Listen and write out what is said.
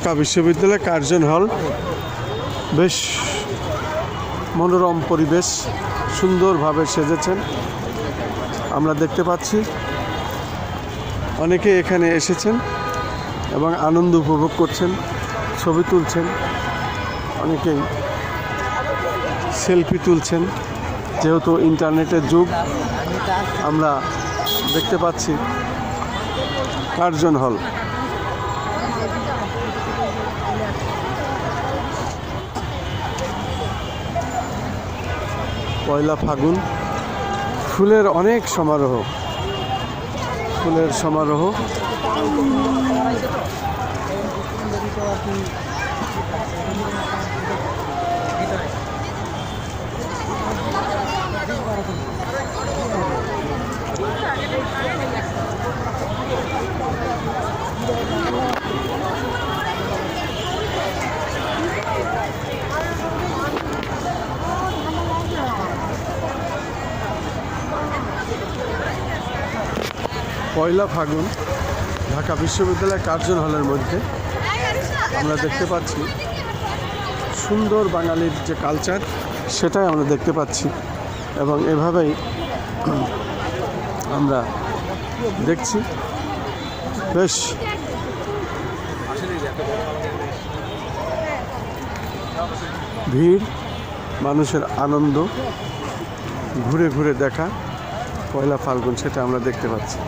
ঢাকা বিশ্ববিদ্যালয় কার্জন হল, বেশ মনোরম পরিবেশ, সুন্দরভাবে সেজেছেন। আমরা দেখতে পাচ্ছি অনেকে এখানে এসেছেন এবং আনন্দ উপভোগ করছেন, ছবি তুলছেন, অনেকেই সেলফি তুলছেন। যেহেতু ইন্টারনেটের যুগ, আমরা দেখতে পাচ্ছি কার্জন হল। পয়লা ফাগুন, ফুলের অনেক সমারোহ, ফুলের সমারোহ। পয়লা ফাগুন ঢাকা বিশ্ববিদ্যালয় কার্জন হলের মধ্যে আমরা দেখতে পাচ্ছি সুন্দর বাঙালির যে কালচার, সেটাই আমরা দেখতে পাচ্ছি এবং এভাবেই আমরা দেখছি। বেশ ভিড়, মানুষের আনন্দ, ঘুরে ঘুরে দেখা পয়লা ফাল্গুন, সেটা আমরা দেখতে পাচ্ছি।